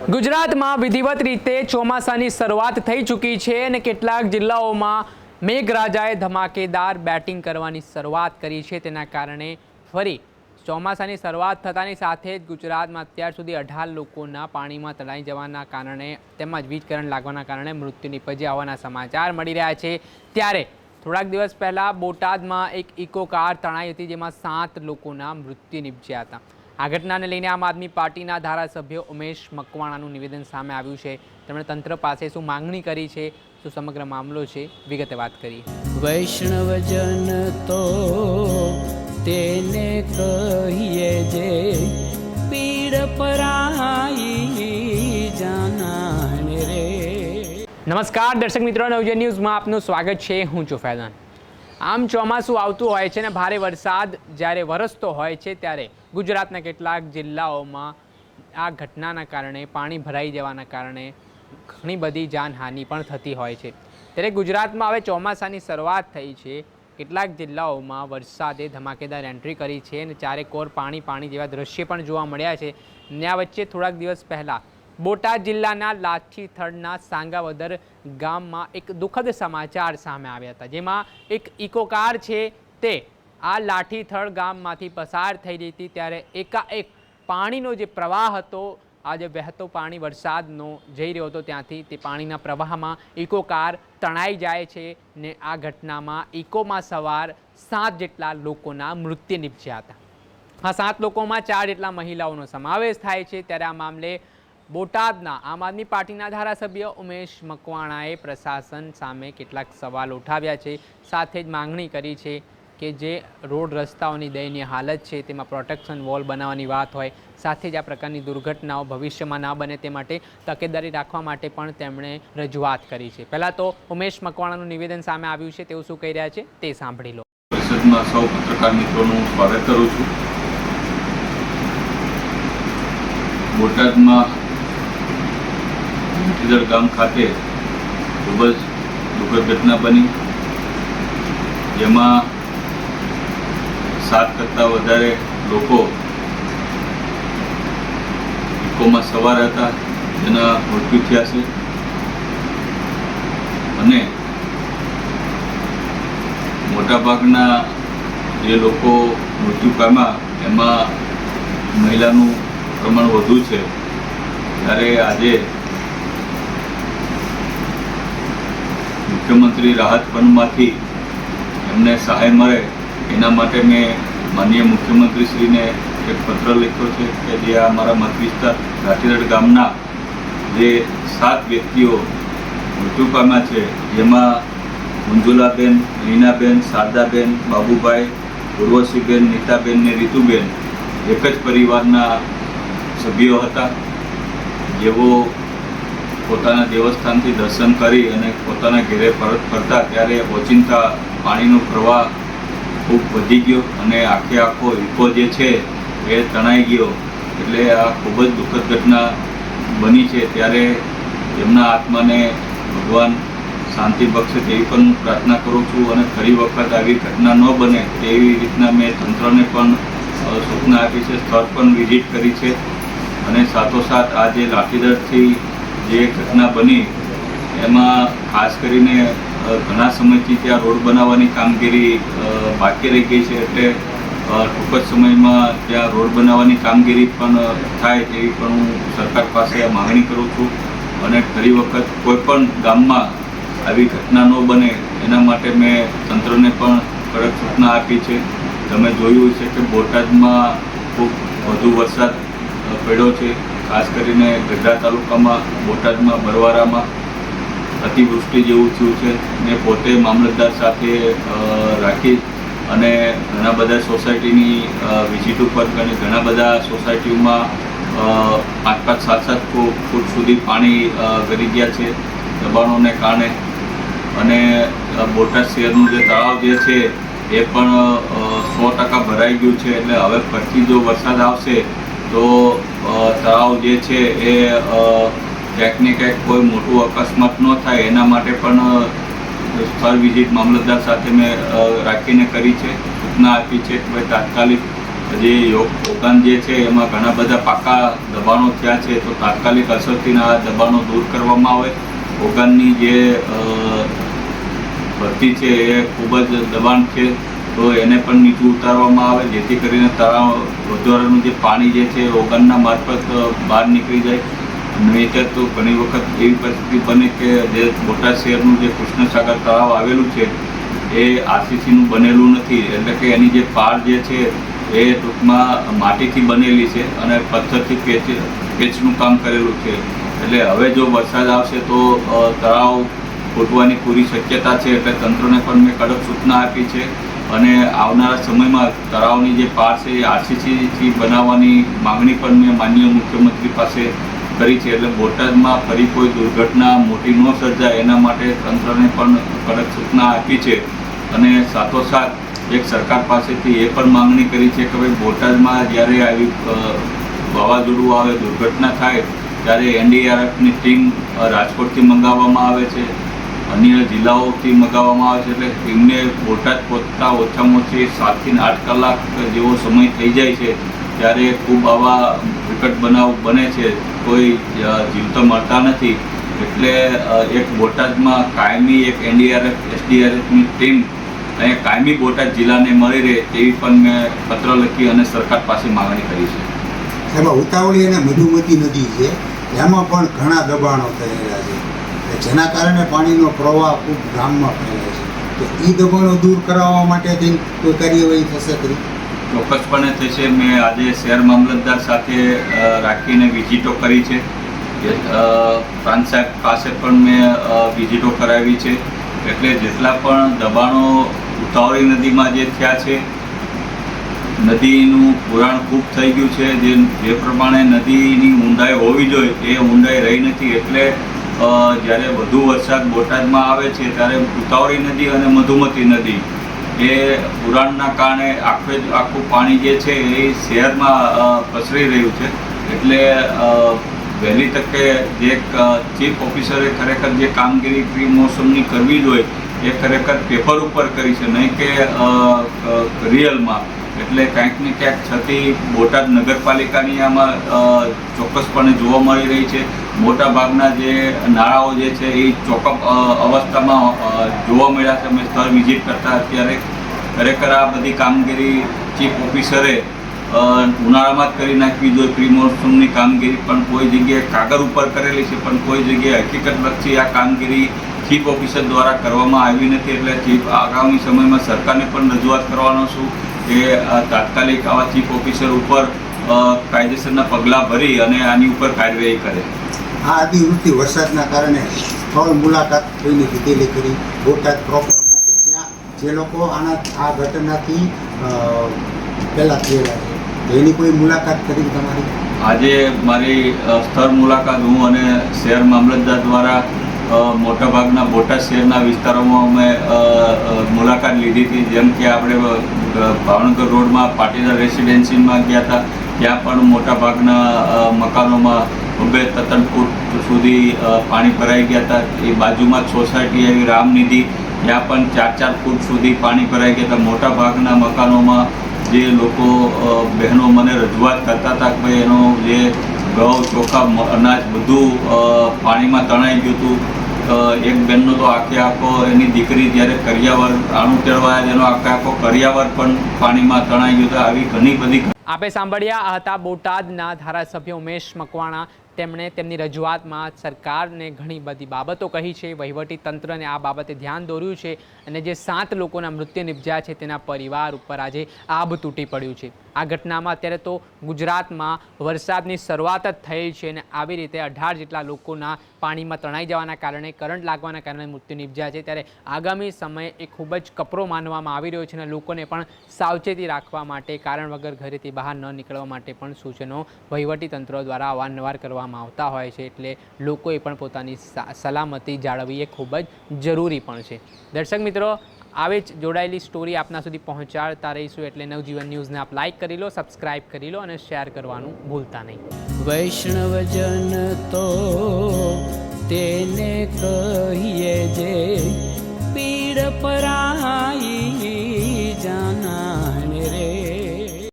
ગુજરાતમાં વિધિવત રીતે ચોમાસાની શરૂઆત થઈ ચૂકી છે અને કેટલાક જિલ્લાઓમાં મેઘરાજાએ ધમાકેદાર બેટિંગ કરવાની શરૂઆત કરી છે। તેના કારણે ફરી ચોમાસાની શરૂઆત થતાની સાથે જ ગુજરાતમાં અત્યાર સુધી 18 લોકોના પાણીમાં તણાઈ જવાના કારણે તેમજ વીજ કરંટ લાગવાના કારણે મૃત્યુ નિપજ્યા હોવાના સમાચાર મળી રહ્યા છે। ત્યારે થોડાક દિવસ પહેલાં બોટાદમાં એક ઇકો કાર તણાઈ હતી, જેમાં 7 લોકોના મૃત્યુ નિપજ્યા હતા। આ ઘટનાને લઈને આમ આદમી પાર્ટીના ધારાસભ્ય ઉમેશ મકવાણાનું નિવેદન સામે આવ્યું છે। તેમણે તંત્ર પાસે શું માંગણી કરી છે, શું સમગ્ર મામલો છે, વિગતે વાત કરી। વૈષ્ણવજન તો તેને કહીએ જે પીડ પરાઈ જાનાને રે। નમસ્કાર દર્શક મિત્રો, નવજીવન ન્યૂઝમાં આપનું સ્વાગત છે। હું છું ફૈઝાન। આમ ચોમાસું આવતું હોય છે ને ભારે વરસાદ જ્યારે વરસતો હોય છે ત્યારે ગુજરાતના કેટલાક જિલ્લાઓમાં આ ઘટનાના કારણે પાણી ભરાઈ જવાના કારણે ઘણી બધી જાનહાનિ પણ થતી હોય છે। ત્યારે ગુજરાતમાં હવે ચોમાસાની શરૂઆત થઈ છે। કેટલાક જિલ્લાઓમાં વરસાદે ધમાકેદાર એન્ટ્રી કરી છે અને ચારેકોર પાણી જેવા દ્રશ્ય પણ જોવા મળ્યા છે। ને આ વચ્ચે થોડાક દિવસ પહેલાં બોટાદ જિલ્લાના લાઠીથળના સાંગાવદર ગામમાં એક દુઃખદ સમાચાર સામે આવ્યા હતા, જેમાં એક ઇકો કાર છે તે આ લાઠીથળ ગામમાંથી પસાર થઈ રહી હતી ત્યારે એકાએક પાણીનો જે પ્રવાહ હતો, આ જે વહેતો પાણી વરસાદનો જઈ રહ્યો હતો ત્યાંથી તે પાણીના પ્રવાહમાં ઇકો કાર તણાઈ જાય છે ને આ ઘટનામાં ઇકોમાં સવાર 7 જેટલા લોકોના મૃત્યુ નિપજ્યા હતા। આ 7 લોકોમાં 4 જેટલા મહિલાઓનો સમાવેશ થાય છે। ત્યારે આ મામલે બોટાદના આમ આદમી પાર્ટીના ધારાસભ્ય ઉમેશ મકવાણાએ પ્રશાસન સામે કેટલાક સવાલ ઉઠાવ્યા છે, સાથે જ માંગણી કરી છે કે જે રોડ રસ્તાઓની દયનીય હાલત છે તેમાં પ્રોટેક્શન વોલ બનાવવાની વાત હોય, સાથે જ આ પ્રકારની દુર્ઘટનાઓ ભવિષ્યમાં ના બને તે માટે તકેદારી રાખવા માટે પણ તેમણે રજૂઆત કરી છે। પહેલાં તો ઉમેશ મકવાણાનું નિવેદન સામે આવ્યું છે, તેઓ શું કહી રહ્યા છે તે સાંભળી લો। પરિષદમાં સૌ પત્રકાર મિત્રોનું સ્વાગત કરું છું। બોટાદમાં લાઠીથળ ગામ ખાતે ખૂબ જ દુઃખદ ઘટના બની, જેમાં 7 કરતાં વધારે લોકો ઇકોમાં સવાર હતા, જેના મૃત્યુ થયા છે અને મોટાભાગના જે લોકો મૃત્યુ પામ્યા એમાં મહિલાનું પ્રમાણ વધુ છે। ત્યારે આજે મુખ્યમંત્રી રાહત ફંડમાંથી એમને સહાય મળે એના માટે મેં માનનીય મુખ્યમંત્રીશ્રીને એક પત્ર લખ્યો છે કે જે અમારા મત વિસ્તાર લાઠીથળ ગામના જે 7 વ્યક્તિઓ મૃત્યુ પામ્યા છે, જેમાં મંજુલાબેન, રીનાબેન, શારદાબેન, બાબુભાઈ, ઉર્વશીબેન, નીતાબેન ને રીતુબેન એક જ પરિવારના સભ્યો હતા, જેઓ પોતાના દેવસ્થાનથી દર્શન કરી અને પોતાના ઘેરે પરત ફરતા ત્યારે ઓચિંતા પાણીનો પ્રવાહ ખૂબ વધી ગયો અને આખો ઇકો જે છે એ તણાઈ ગયો। એટલે આ ખૂબ જ દુઃખદ ઘટના બની છે। ત્યારે એમના આત્માને ભગવાન શાંતિ બક્ષે તેવી પણ હું પ્રાર્થના કરું છું અને ફરી વખત આવી ઘટના ન બને તેવી રીતના મેં તંત્રને પણ સૂચના આપી છે, સ્થળ પણ વિઝિટ કરી છે અને સાથોસાથ આ જે લાઠીથળથી જે ઘટના બની એમાં ખાસ કરીને ઘણા સમયથી ત્યાં રોડ બનાવવાની કામગીરી બાકી રહી ગઈ છે, એટલે ટૂંક જ સમયમાં ત્યાં રોડ બનાવવાની કામગીરી પણ થાય તેવી પણ હું સરકાર પાસે માગણી કરું છું અને ફરી વખત કોઈ પણ ગામમાં આવી ઘટના ન બને એના માટે મેં તંત્રને પણ કડક સૂચના આપી છે। તમે જોયું છે કે બોટાદમાં ખૂબ વધુ વરસાદ પડ્યો છે, ખાસ કરીને ગઢડા તાલુકામાં, બોટાદમાં, બરવારામાં અતિવૃષ્ટિ જેવું થયું છે। મેં પોતે મામલતદાર સાથે રાખી અને ઘણા બધા સોસાયટીની વિઝિટ ઉપર અને ઘણા બધા સોસાયટીઓમાં 5-5, 7-7 ફૂટ સુધી પાણી ગળી ગયા છે દબાણોને કારણે અને બોટાદ શહેરનું જે તળાવ જે છે એ પણ 100% ભરાઈ ગયું છે। એટલે હવે ફરીથી જો વરસાદ આવશે તો તળાવ જે છે એ ક્યાંક ને ક્યાંક કોઈ મોટું અકસ્માત ન થાય એના માટે પણ સ્થળ વિઝિટ મામલતદાર સાથે મેં રાખીને કરી છે, સૂચના આપી છે કે ભાઈ તાત્કાલિક જે ઓગાન જે છે એમાં ઘણા બધા પાકા દબાણો થયા છે, તો તાત્કાલિક અસરથી આ દબાણો દૂર કરવામાં આવે. ઓગાનની જે ભરતી છે એ ખૂબ જ દબાણ છે, તો એને પણ નીચું ઉતારવામાં આવે, જેથી કરીને તળાવ વધારાનું જે પાણી જે છે ઓગાનના મારફત બહાર નીકળી જાય. નહીંતર તો ઘણી વખત એવી પરિસ્થિતિ બને કે જે બોટાદ શહેરનું જે કૃષ્ણસાગર તળાવ આવેલું છે એ આરસીસીનું બનેલું નથી, એટલે કે એની જે પાળ જે છે એ ટૂંકમાં માટીથી બનેલી છે અને પથ્થરથી પેચનું કામ કરેલું છે. એટલે હવે જો વરસાદ આવશે તો તળાવ ફૂટવાની પૂરી શક્યતા છે. એટલે તંત્રને પણ મેં કડક સૂચના આપી છે અને આવનારા સમયમાં તળાવની જે પાળ છે એ આરસીસીથી બનાવવાની માંગણી પણ મેં માનનીય મુખ્યમંત્રી પાસે કરી છે. એટલે બોટાદમાં ફરી કોઈ દુર્ઘટના મોટી ન સર્જાય એના માટે તંત્રને પણ કડક સૂચના આપી છે. અને સાથોસાથ એક સરકાર પાસેથી એ પણ માંગણી કરી છે કે ભાઈ બોટાદમાં જ્યારે આવી વાવાઝોડું આવે, દુર્ઘટના થાય ત્યારે એનડીઆરએફની ટીમ રાજકોટથી મંગાવવામાં આવે છે, અન્ય જિલ્લાઓથી મંગાવવામાં આવે છે. એટલે ટીમને બોટાદ પહોંચતા ઓછામાં ઓછી 7 થી 8 કલાક જેવો સમય થઈ જાય છે. ત્યારે ખૂબ આવા વિકટ બનાવ બને છે, કોઈ જીવતો મળતા નથી. એટલે એક બોટાદમાં કાયમી એક એનડીઆરએફ એસડીઆરએફની ટીમ અહીંયા કાયમી બોટાદ જિલ્લાને મળી રહે તેવી પણ મેં પત્ર લખી અને સરકાર પાસે માંગણી કરી છે. એમાં ઉતાવળી અને મધુમતી નદી છે, એમાં પણ ઘણા દબાણો થયેલા છે, જેના કારણે પાણીનો પ્રવાહ ખૂબ ગામમાં ફેલાય છે. તો એ દબાણો દૂર કરાવવા માટે કોઈ કાર્યવાહી થશે ખરી? ચોક્કસપણે થશે. મેં આજે શહેર મામલતદાર સાથે રાખીને વિઝિટો કરી છે. પ્રાંત સાહેબ પાસે પણ મેં વિઝિટો કરાવી છે. એટલે જેટલા પણ દબાણો ઉતાવળી નદીમાં જે થયા છે, નદીનું પુરાણ ખૂબ થઈ ગયું છે. જે પ્રમાણે નદીની ઊંડાઈ હોવી જોઈએ એ ઊંડાઈ રહી નથી. એટલે જ્યારે વધુ વરસાદ બોટાદમાં આવે છે ત્યારે ઉતાવળી નદી અને મધુમતી નદી એ પુરાણના કારણે આખું પાણી જે છે એ શહેરમાં પસરી રહ્યું છે. એટલે વહેલી તકે જે ચીફ ઓફિસરે ખરેખર જે કામગીરી પ્રી મોસમની કરવી જોઈએ એ ખરેખર પેપર ઉપર કરી છે, નહીં કે રિયલમાં. એટલે ક્યાંક ને ક્યાંક છતી બોટાદ નગરપાલિકાની આમાં ચોક્કસપણે જોવા મળી રહી છે. મોટાભાગના જે નાળાઓ જે છે એ ચોકઅપ અવસ્થામાં જોવા મળ્યા છે. અમે સ્થળ વિઝિટ કરતા અત્યારે ખરેખર આ બધી કામગીરી ચીફ ઓફિસરે ઉનાળામાં જ કરી નાખવી જોઈએ, પ્રી મોન્સૂનની કામગીરી. પણ કોઈ જગ્યાએ કાગળ ઉપર કરેલી છે, પણ કોઈ જગ્યાએ હકીકતલક્ષી આ કામગીરી ચીફ ઓફિસર દ્વારા કરવામાં આવી નથી. એટલે આગામી સમયમાં સરકારને પણ રજૂઆત કરવાનો છું કે તાત્કાલિક આવા ચીફ ઓફિસર ઉપર કાયદેસરના પગલાં ભરી અને આની ઉપર કાર્યવાહી કરે. આ અતિવૃષ્ટિ વરસાદના કારણે સ્થળ મુલાકાત કોઈને લીધેલી કરી બોટાદ પ્રોપરમાં, કે જ્યાં જે લોકો આ ઘટનાથી પહેલાં થયેલા છે, એની કોઈ મુલાકાત કરી તમારી? આજે મારી સ્થળ મુલાકાત હું અને શહેર મામલતદાર દ્વારા મોટાભાગના બોટાદ શહેરના વિસ્તારોમાં અમે મુલાકાત લીધી હતી. જેમ કે આપણે ભાવનગર રોડમાં પાટીદાર રેસિડેન્સીમાં ગયા હતા, ત્યાં પણ મોટાભાગના મકાનોમાં 2-3 ફૂટ સુધી પાણી ભરાઈ ગયા હતા. એ બાજુમાં જ સોસાયટી આવી રામનિધિ, ત્યાં પણ 4-4 ફૂટ સુધી પાણી ભરાઈ ગયા હતા. મોટાભાગના મકાનોમાં જે લોકો બહેનો મને રજૂઆત કરતા હતા કે ભાઈ એનો જે ઘઉં, ચોખા, અનાજ બધું પાણીમાં તણાઈ ગયું હતું. એક બહેનનો તો આખો એની દીકરી જ્યારે કરિયાવર આણું તેડવા એનો આખો કરિયાવર પણ પાણીમાં તણાઈ ગયો હતો. આવી ઘણી બધી આપે સાંભળ્યા હતા બોટાદના ધારાસભ્ય ઉમેશ મકવાણા. તેમણે તેમની રજૂઆતમાં સરકારને ઘણી બધી બાબતો કહી છે, વહીવટી તંત્રને આ બાબતે ધ્યાન દોર્યું છે અને જે 7 લોકોના મૃત્યુ નિપજ્યા છે તેના પરિવાર ઉપર આજે આભ તૂટી પડ્યું છે. આ ઘટનામાં અત્યારે તો ગુજરાતમાં વરસાદની શરૂઆત જ થઈ છે અને આવી રીતે 18 જેટલા લોકોના પાણીમાં તણાઈ જવાના કારણે, કરંટ લાગવાના કારણે મૃત્યુ નિપજ્યા છે. ત્યારે આગામી સમય એ ખૂબ જ કપરો માનવામાં આવી રહ્યો છે અને લોકોને પણ સાવચેતી રાખવા માટે, કારણ વગર ઘરેથી બહાર ન નીકળવા માટે પણ સૂચનો વહીવટી તંત્ર દ્વારા અવારનવાર કરવામાં આવતા હોય છે. એટલે લોકોએ પણ પોતાની સલામતી જાળવવી એ ખૂબ જ જરૂરી પણ છે. દર્શક મિત્રો, આવી જ જોડાયેલી સ્ટોરી આપના સુધી પહોંચાડતા રહીશું. એટલે નવજીવન ન્યૂઝને આપ લાઇક કરી લો, સબસ્ક્રાઇબ કરી લો અને શેર કરવાનું ભૂલતા નહીં. વૈષ્ણવજન તો તેને કહીએ જે પીડ પરાઈ જાના.